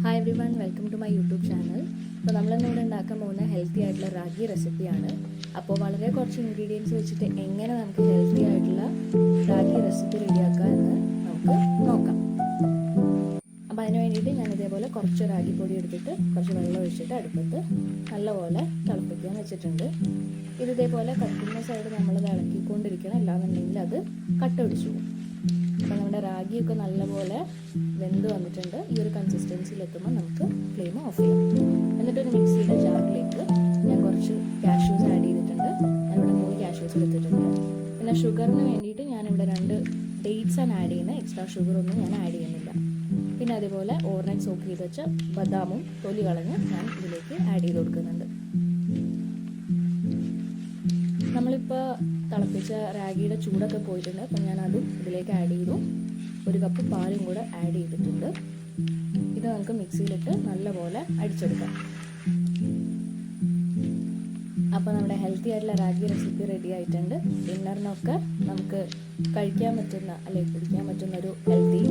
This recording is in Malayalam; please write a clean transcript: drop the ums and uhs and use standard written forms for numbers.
Hi everyone, welcome to my YouTube channel. അപ്പോൾ നമ്മളിന്നിവിടെ ഉണ്ടാക്കാൻ പോകുന്ന ഹെൽത്തി ആയിട്ടുള്ള റാഗി റെസിപ്പിയാണ്. അപ്പോൾ വളരെ കുറച്ച് ഇൻഗ്രീഡിയൻസ് വെച്ചിട്ട് എങ്ങനെ നമുക്ക് ഹെൽത്തി ആയിട്ടുള്ള റാഗി റെസിപ്പി റെഡിയാക്കാം എന്ന് നമുക്ക് നോക്കാം. അപ്പോൾ അതിന് വേണ്ടിയിട്ട് ഞാൻ ഇതേപോലെ കുറച്ച് റാഗി പൊടി എടുത്തിട്ട് കുറച്ച് വെള്ളം ഒഴിച്ചിട്ട് അടുപ്പത്ത് നല്ലപോലെ തിളപ്പിക്കാൻ വെച്ചിട്ടുണ്ട്. ഇതേപോലെ കത്തുന്ന സൈഡ് നമ്മളത് ഇളക്കിക്കൊണ്ടിരിക്കണം, അല്ലാന്നുണ്ടെങ്കിൽ അത് കട്ട പിടിച്ചു പോകും. അപ്പോൾ നമ്മുടെ റാഗിയൊക്കെ നല്ലപോലെ വെന്ത് വന്നിട്ടുണ്ട്. ഈ ഒരു കൺസിസ്റ്റൻസിയിലെത്തുമ്പോൾ നമുക്ക് ഫ്ലെയിം ഓഫ് ചെയ്യാം. എന്നിട്ടൊരു മിക്സിയുടെ ജാറിലേക്ക് ഞാൻ കുറച്ച് കാഷ്യൂസ് ആഡ് ചെയ്തിട്ടുണ്ട്. ഞാനിവിടെ 3 കാഷ്യൂസ് എടുത്തിട്ടുണ്ട്. പിന്നെ ഷുഗറിന് വേണ്ടിയിട്ട് ഞാനിവിടെ 2 ഡേറ്റ്സ് ആണ് ആഡ് ചെയ്യുന്നത്. എക്സ്ട്രാ ഷുഗറൊന്നും ഞാൻ ആഡ് ചെയ്യുന്നില്ല. പിന്നെ അതേപോലെ ഓവർനൈറ്റ് സോക്ക് ചെയ്ത് വെച്ച ബദാമും തൊലി കളഞ്ഞ് ഞാൻ ഇതിലേക്ക് ആഡ് ചെയ്ത് കൊടുക്കുന്നുണ്ട്. നമ്മളിപ്പോൾ തിളപ്പിച്ച റാഗിയുടെ ചൂടൊക്കെ പോയിട്ടുണ്ട്. അപ്പം ഞാനതും ഇതിലേക്ക് ആഡ് ചെയ്തു. 1 കപ്പ് പാലും കൂടെ ആഡ് ചെയ്തിട്ടുണ്ട്. ഇത് നമുക്ക് മിക്സിയിലിട്ട് നല്ലപോലെ അടിച്ചെടുക്കാം. അപ്പോൾ നമ്മുടെ ഹെൽത്തി ആയിട്ടുള്ള റാഗി റെസിപ്പി റെഡി ആയിട്ടുണ്ട്. ഡിന്നറിനൊക്കെ നമുക്ക് കഴിക്കാൻ പറ്റുന്ന അല്ലെങ്കിൽ കുടിക്കാൻ പറ്റുന്ന ഒരു ഹെൽത്തി